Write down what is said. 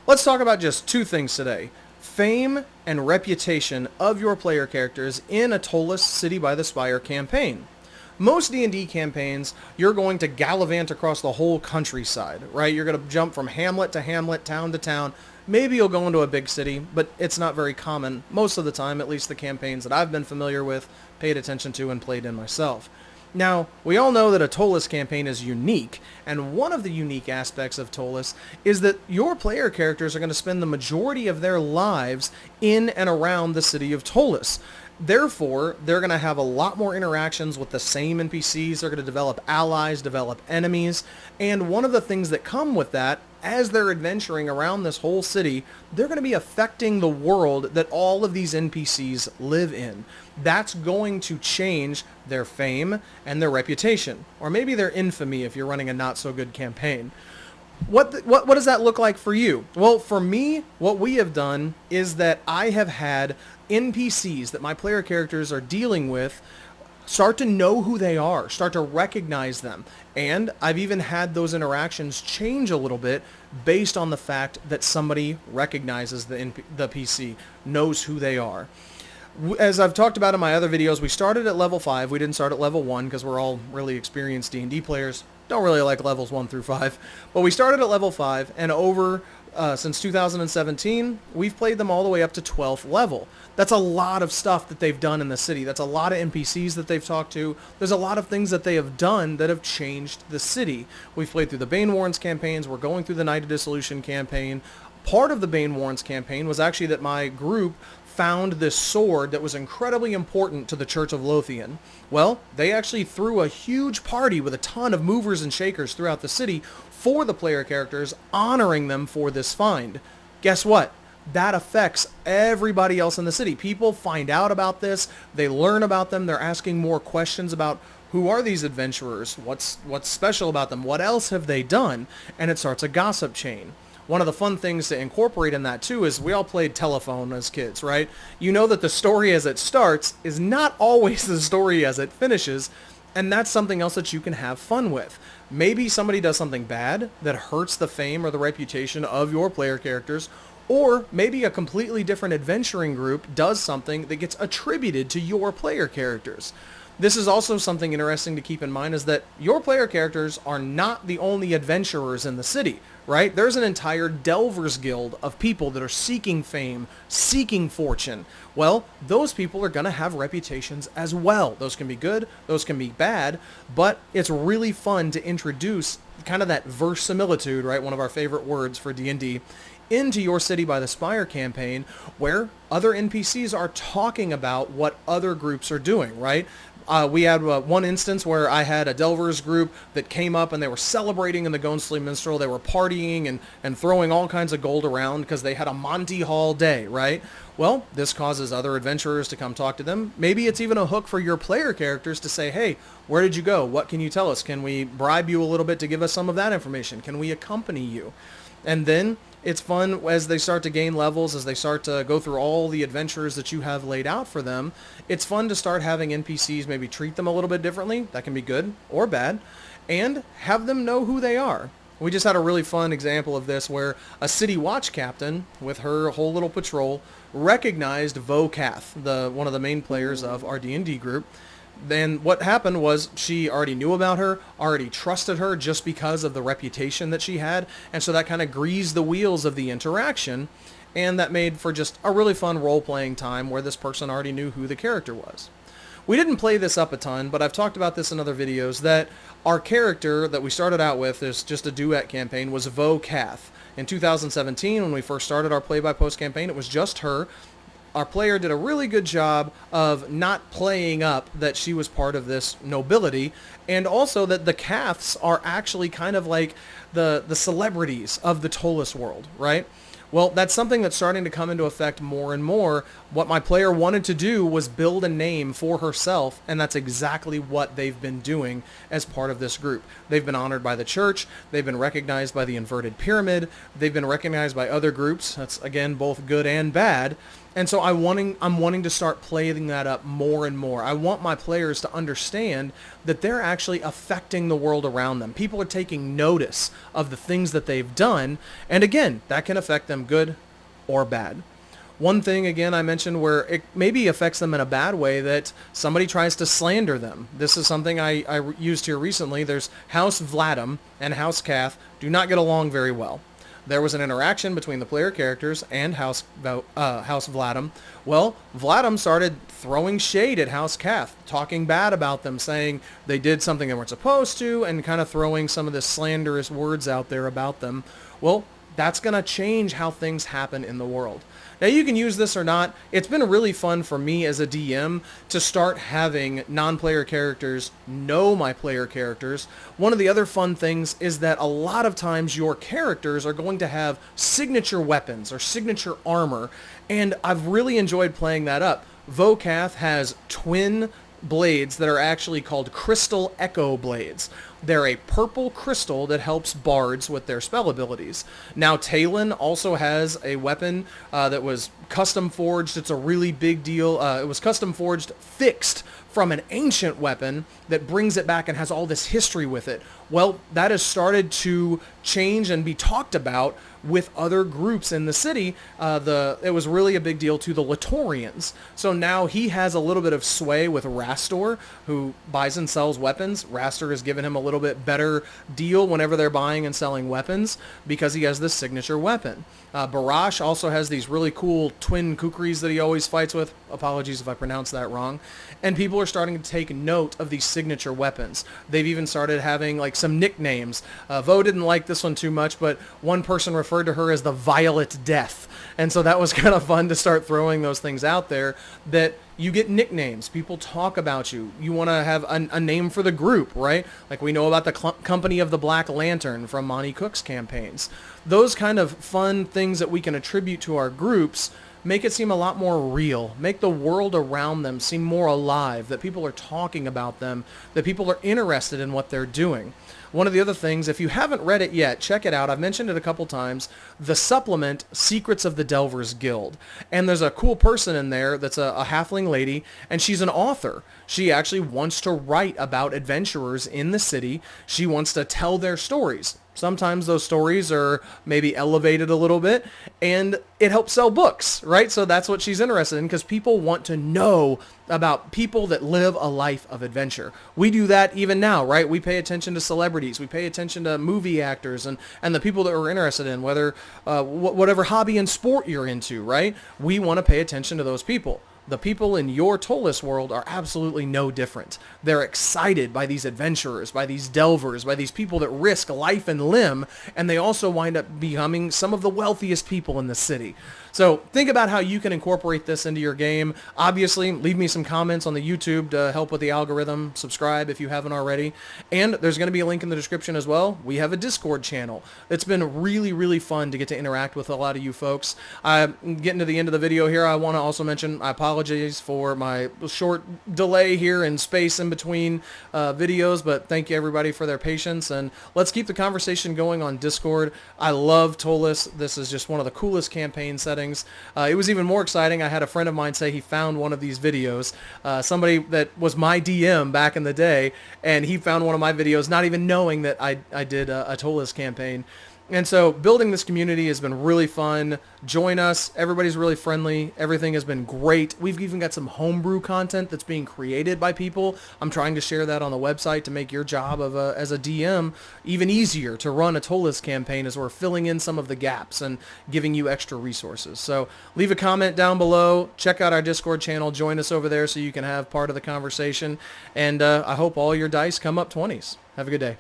Let's talk about just two things today. Fame and reputation of your player characters in a Ptolus City by the Spire campaign. Most D&D campaigns, you're going to gallivant across the whole countryside, right? You're going to jump from hamlet to hamlet, town to town. Maybe you'll go into a big city, but it's not very common most of the time, at least the campaigns that I've been familiar with, paid attention to, and played in myself. Now, we all know that a Ptolus campaign is unique, and one of the unique aspects of Ptolus is that your player characters are going to spend the majority of their lives in and around the city of Ptolus. Therefore, they're going to have a lot more interactions with the same NPCs. They're going to develop allies, develop enemies, and one of the things that come with that, as they're adventuring around this whole city, they're going to be affecting the world that all of these NPCs live in. That's going to change their fame and their reputation, or maybe their infamy if you're running a not-so-good campaign. What does that look like for you? Well, for me, what we have done is that I have had NPCs that my player characters are dealing with start to know who they are, start to recognize them. And I've even had those interactions change a little bit based on the fact that somebody recognizes the PC, knows who they are. As I've talked about in my other videos, we started at level 5. We didn't start at level 1 because we're all really experienced D&D players. Don't really like levels 1 through 5. But we started at level 5, and since 2017, we've played them all the way up to 12th level. That's a lot of stuff that they've done in the city. That's a lot of NPCs that they've talked to. There's a lot of things that they have done that have changed the city. We've played through the Banewarrens campaigns. We're going through the Night of Dissolution campaign. Part of the Banewarrens campaign was actually that my group found this sword that was incredibly important to the Church of Lothian. Well, they actually threw a huge party with a ton of movers and shakers throughout the city for the player characters, honoring them for this find. Guess what? That affects everybody else in the city. People find out about this, they learn about them, they're asking more questions about who are these adventurers, what's special about them, what else have they done, and it starts a gossip chain. One of the fun things to incorporate in that too is we all played telephone as kids, right? You know that the story as it starts is not always the story as it finishes, and that's something else that you can have fun with. Maybe somebody does something bad that hurts the fame or the reputation of your player characters, or maybe a completely different adventuring group does something that gets attributed to your player characters. This is also something interesting to keep in mind, is that your player characters are not the only adventurers in the city, right? There's an entire Delvers Guild of people that are seeking fame, seeking fortune. Well, those people are going to have reputations as well. Those can be good, those can be bad, but it's really fun to introduce kind of that verisimilitude, right? One of our favorite words for D&D, into your City by the Spire campaign, where other NPCs are talking about what other groups are doing, right? We had one instance where I had a Delvers group that came up and they were celebrating in the Ghostly Minstrel. They were partying and throwing all kinds of gold around because they had a Monty Hall day, right? Well, this causes other adventurers to come talk to them. Maybe it's even a hook for your player characters to say, hey, where did you go? What can you tell us? Can we bribe you a little bit to give us some of that information? Can we accompany you? And then it's fun as they start to gain levels, as they start to go through all the adventures that you have laid out for them. It's fun to start having NPCs maybe treat them a little bit differently. That can be good or bad. And have them know who they are. We just had a really fun example of this where a city watch captain with her whole little patrol recognized Vokath, one of the main players of our D&D group. Then what happened was she already knew about her, already trusted her just because of the reputation that she had, and so that kind of greased the wheels of the interaction, and that made for just a really fun role-playing time where this person already knew who the character was. We didn't play this up a ton, but I've talked about this in other videos, that our character that we started out with, is just a duet campaign, was Vokath. In 2017, when we first started our play-by-post campaign, it was just her. Our player did a really good job of not playing up that she was part of this nobility, and also that the Caths are actually kind of like the celebrities of the Ptolus world, right? Well, that's something that's starting to come into effect more and more. What my player wanted to do was build a name for herself, and that's exactly what they've been doing as part of this group. They've been honored by the church, they've been recognized by the inverted pyramid, they've been recognized by other groups. That's, again, both good and bad. And so I'm wanting to start playing that up more and more. I want my players to understand that they're actually affecting the world around them. People are taking notice of the things that they've done, and again, that can affect them them good or bad. One thing, again, I mentioned where it maybe affects them in a bad way, that somebody tries to slander them. This is something I used here recently. There's House Vladim and House Cath do not get along very well. There was an interaction between the player characters and House Vladim. Well, Vladim started throwing shade at House Cath, talking bad about them, saying they did something they weren't supposed to, and kind of throwing some of the slanderous words out there about them. Well, that's going to change how things happen in the world. Now, you can use this or not. It's been really fun for me as a DM to start having non-player characters know my player characters. One of the other fun things is that a lot of times your characters are going to have signature weapons or signature armor, and I've really enjoyed playing that up. Vocath has twin blades that are actually called Crystal Echo Blades. They're a purple crystal that helps bards with their spell abilities. Now, Talon also has a weapon that was custom forged. It's a really big deal. It was custom forged, fixed from an ancient weapon that brings it back and has all this history with it. Well, that has started to change and be talked about with other groups in the city. It was really a big deal to the Latorians. So now he has a little bit of sway with Rastor, who buys and sells weapons. Rastor has given him a little bit better deal whenever they're buying and selling weapons because he has this signature weapon. Bharash also has these really cool twin kukris that he always fights with. Apologies if I pronounced that wrong. And people are starting to take note of these signature weapons. They've even started having like some nicknames. Vo didn't like this one too much, but one person referred to her as the Violet Death. And so that was kind of fun to start throwing those things out there, that you get nicknames. People talk about you. You want to have a name for the group, right? Like we know about the Company of the Black Lantern from Monty Cook's campaigns. Those kind of fun things that we can attribute to our groups make it seem a lot more real, make the world around them seem more alive, that people are talking about them, that people are interested in what they're doing. One of the other things, if you haven't read it yet, check it out. I've mentioned it a couple times. The supplement, Secrets of the Delvers Guild. And there's a cool person in there that's a halfling lady, and she's an author. She actually wants to write about adventurers in the city. She wants to tell their stories. Sometimes those stories are maybe elevated a little bit, and it helps sell books, right? So that's what she's interested in, because people want to know about people that live a life of adventure. We do that even now, right? We pay attention to celebrities. We pay attention to movie actors and the people that we're interested in, whether whatever hobby and sport you're into, right? We want to pay attention to those people. The people in your Ptolus world are absolutely no different. They're excited by these adventurers, by these delvers, by these people that risk life and limb, and they also wind up becoming some of the wealthiest people in the city. So think about how you can incorporate this into your game. Obviously, leave me some comments on the YouTube to help with the algorithm. Subscribe if you haven't already. And there's going to be a link in the description as well. We have a Discord channel. It's been really, really fun to get to interact with a lot of you folks. I'm getting to the end of the video here. I want to also mention I apologize for my short delay here and space in between videos, but thank you everybody for their patience, and let's keep the conversation going on Discord. I love Ptolus. This is just one of the coolest campaign settings. It was even more exciting. I had a friend of mine say he found one of these videos, somebody that was my DM back in the day, and he found one of my videos not even knowing that I did a Ptolus campaign. And so building this community has been really fun. Join us. Everybody's really friendly. Everything has been great. We've even got some homebrew content that's being created by people. I'm trying to share that on the website to make your job as a DM even easier to run a Ptolus campaign, as we're filling in some of the gaps and giving you extra resources. So leave a comment down below. Check out our Discord channel. Join us over there so you can have part of the conversation. And I hope all your dice come up 20s. Have a good day.